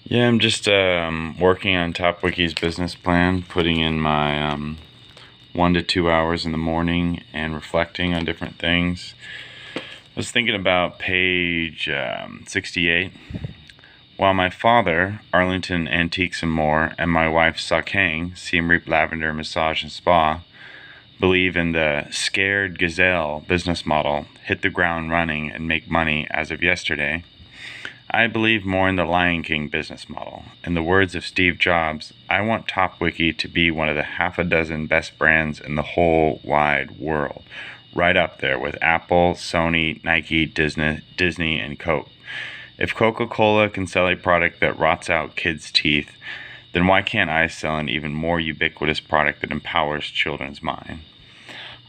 Yeah, I'm just working on TopWiki's business plan, putting in my 1 to 2 hours in the morning and reflecting on different things. I was thinking about page 68. While my father, Arlington Antiques and More, and my wife, Sakang, Siem Reap Lavender Massage and Spa, believe in the scared gazelle business model, hit the ground running and make money as of yesterday, I believe more in the Lion King business model. In the words of Steve Jobs, I want TopWiki to be one of the half a dozen best brands in the whole wide world, right up there with Apple, Sony, Nike, Disney, and Coke. If Coca-Cola can sell a product that rots out kids' teeth, then why can't I sell an even more ubiquitous product that empowers children's mind?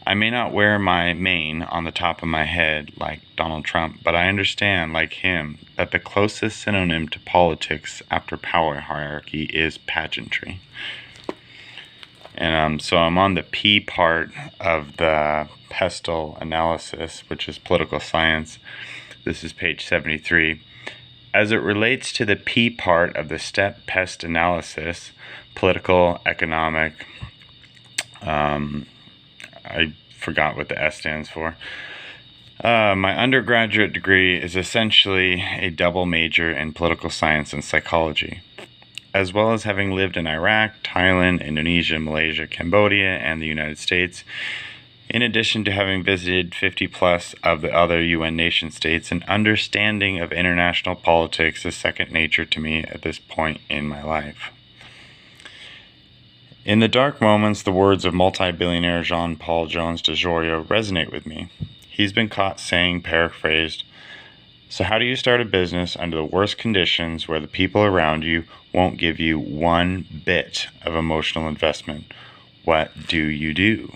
I may not wear my mane on the top of my head like Donald Trump, but I understand, like him, that the closest synonym to politics after power hierarchy is pageantry. And so I'm on the P part of the pestle analysis, which is political science. This is page 73. As it relates to the P part of the step pest analysis, political, economic, I forgot what the S stands for. My undergraduate degree is essentially a double major in political science and psychology. As well as having lived in Iraq, Thailand, Indonesia, Malaysia, Cambodia, and the United States, in addition to having visited 50 plus of the other UN nation states, an understanding of international politics is second nature to me at this point in my life. In the dark moments, the words of multi-billionaire Jean-Paul Jones de Joria resonate with me. He's been caught saying, paraphrased, "So how do you start a business under the worst conditions where the people around you won't give you one bit of emotional investment? What do you do?"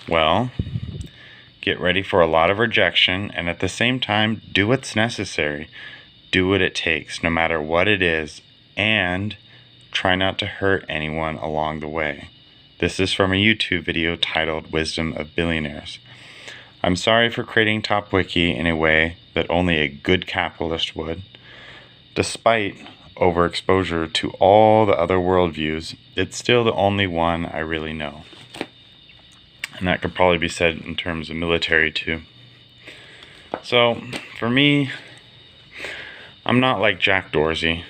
Well, get ready for a lot of rejection, and at the same time, do what's necessary. Do what it takes, no matter what it is, and try not to hurt anyone along the way. This is from a YouTube video titled Wisdom of Billionaires. I'm sorry for creating TopWiki in a way that only a good capitalist would. Despite overexposure to all the other worldviews, it's still the only one I really know. And that could probably be said in terms of military too. So, for me, I'm not like Jack Dorsey,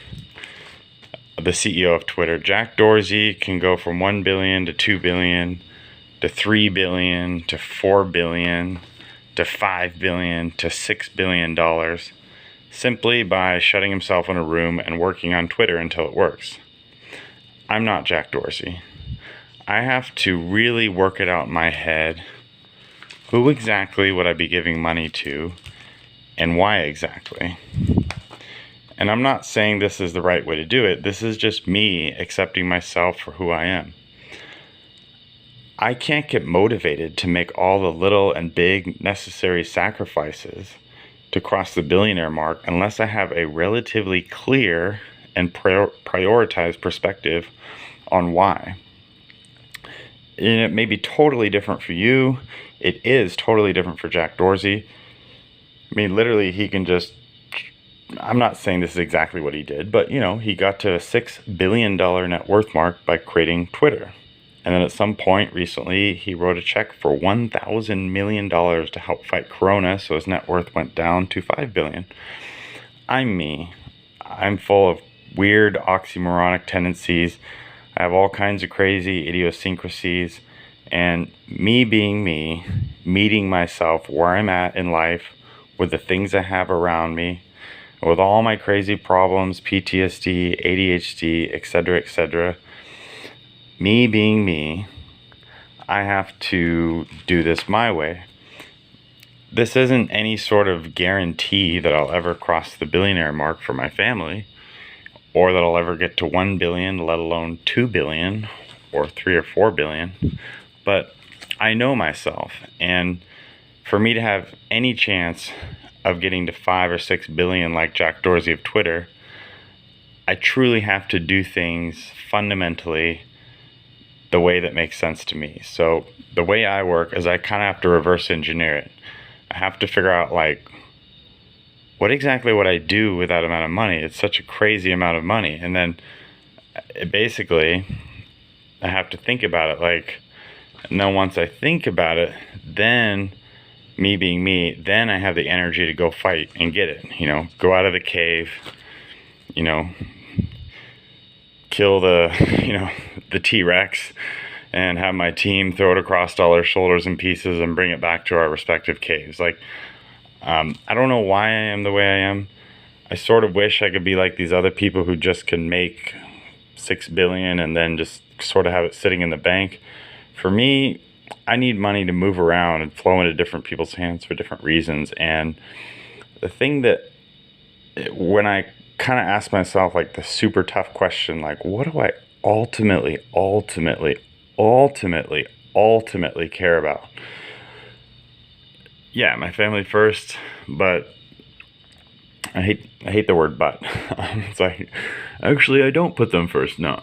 the CEO of Twitter. Jack Dorsey can go from 1 billion to 2 billion to 3 billion to 4 billion to 5 billion to $6 billion simply by shutting himself in a room and working on Twitter until it works. I'm not Jack Dorsey. I have to really work it out in my head. Who exactly would I be giving money to, and why exactly? And I'm not saying this is the right way to do it. This is just me accepting myself for who I am. I can't get motivated to make all the little and big necessary sacrifices to cross the billionaire mark unless I have a relatively clear and prioritized perspective on why. And it may be totally different for you. It is totally different for Jack Dorsey. I mean, literally, he can just... I'm not saying this is exactly what he did, but, he got to a $6 billion net worth mark by creating Twitter. And then at some point recently, he wrote a check for $1,000 million to help fight Corona, so his net worth went down to $5 billion. I'm me. I'm full of weird oxymoronic tendencies. I have all kinds of crazy idiosyncrasies. And me being me, meeting myself where I'm at in life with the things I have around me, with all my crazy problems, PTSD, ADHD, etc., me being me, I have to do this my way. This isn't any sort of guarantee that I'll ever cross the billionaire mark for my family, or that I'll ever get to 1 billion, let alone 2 billion, or 3 or 4 billion. But I know myself, and for me to have any chance of getting to 5 or 6 billion like Jack Dorsey of Twitter, I truly have to do things fundamentally the way that makes sense to me. So the way I work is I kind of have to reverse engineer it. I have to figure out, like, what exactly would I do with that amount of money? It's such a crazy amount of money. And then basically, I have to think about it. Like, and then once I think about it, then me being me, then I have the energy to go fight and get it. You know, go out of the cave, you know, kill the, the T-Rex, and have my team throw it across all our shoulders in pieces and bring it back to our respective caves. Like, I don't know why I am the way I am. I sort of wish I could be like these other people who just can make $6 billion and then just sort of have it sitting in the bank. For me, I need money to move around and flow into different people's hands for different reasons. And the thing that, when I kind of ask myself like the super tough question, like, what do I ultimately care about? Yeah, my family first, but I hate the word but. It's like, actually, I don't put them first. No,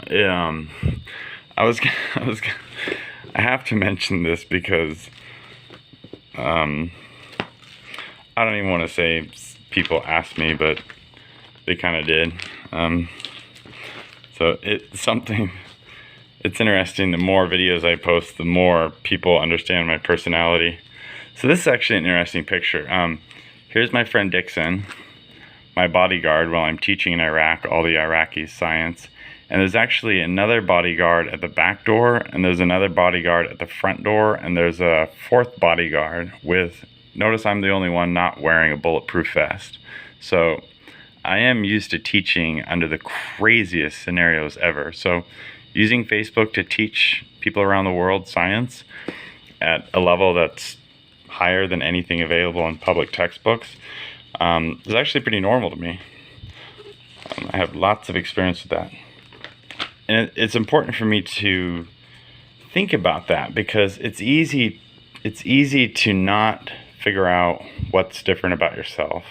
I have to mention this because I don't even want to say people asked me, but they kind of did. So it's interesting. The more videos I post, the more people understand my personality. So this is actually an interesting picture. Here's my friend Dixon, my bodyguard, while I'm teaching in Iraq, all the Iraqi science. And there's actually another bodyguard at the back door, and there's another bodyguard at the front door, and there's a fourth bodyguard with, notice I'm the only one not wearing a bulletproof vest. So I am used to teaching under the craziest scenarios ever. So using Facebook to teach people around the world science at a level that's higher than anything available in public textbooks is actually pretty normal to me. I have lots of experience with that. And it's important for me to think about that, because it's easy to not figure out what's different about yourself.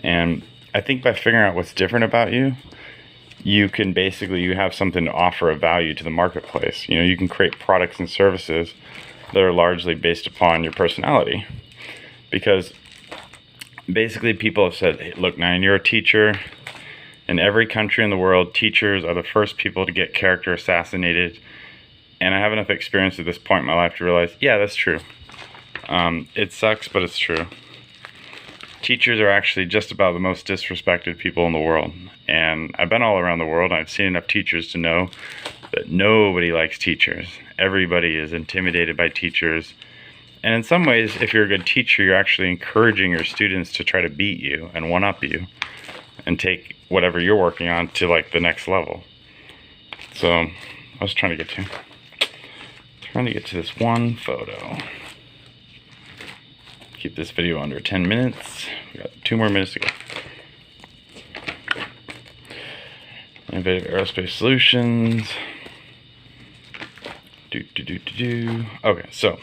And I think by figuring out what's different about you, you have something to offer of value to the marketplace. You can create products and services that are largely based upon your personality. Because basically people have said, hey, look, Nyan, you're a teacher. In every country in the world, teachers are the first people to get character assassinated. And I have enough experience at this point in my life to realize, yeah, that's true. It sucks, but it's true. Teachers are actually just about the most disrespected people in the world. And I've been all around the world, and I've seen enough teachers to know that nobody likes teachers. Everybody is intimidated by teachers. And in some ways, if you're a good teacher, you're actually encouraging your students to try to beat you and one-up you and take whatever you're working on to like the next level. So I was trying to get to this one photo. Keep this video under 10 minutes. We got 2 more minutes to go. Innovative Aerospace Solutions. Okay, so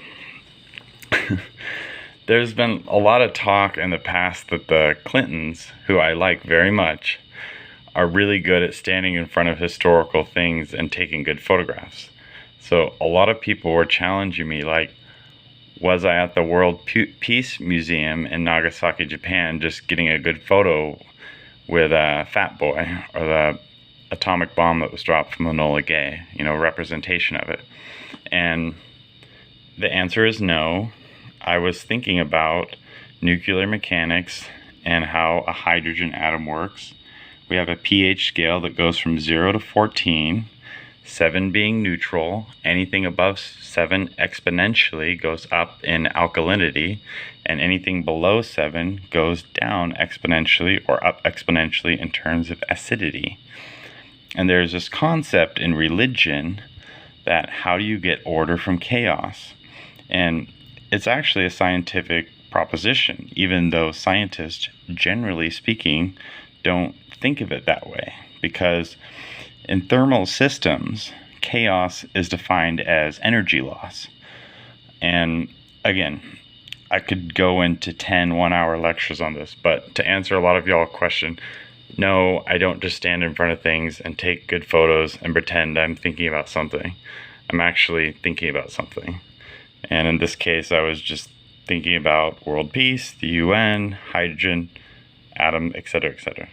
there's been a lot of talk in the past that the Clintons, who I like very much, are really good at standing in front of historical things and taking good photographs. So a lot of people were challenging me, like, was I at the World Peace Museum in Nagasaki, Japan, just getting a good photo with Fat Boy, or the atomic bomb that was dropped from Enola Gay, representation of it? And the answer is no. I was thinking about nuclear mechanics and how a hydrogen atom works. We have a pH scale that goes from 0 to 14, 7 being neutral. Anything above 7 exponentially goes up in alkalinity, and anything below 7 goes down exponentially or up exponentially in terms of acidity. And there's this concept in religion that how do you get order from chaos? And it's actually a scientific proposition, even though scientists, generally speaking, don't think of it that way. Because in thermal systems, chaos is defined as energy loss. And again, I could go into 10 one-hour lectures on this, but to answer a lot of y'all's question, no, I don't just stand in front of things and take good photos and pretend I'm thinking about something. I'm actually thinking about something. And in this case, I was just thinking about world peace, the UN, hydrogen, Adam, etc., etc.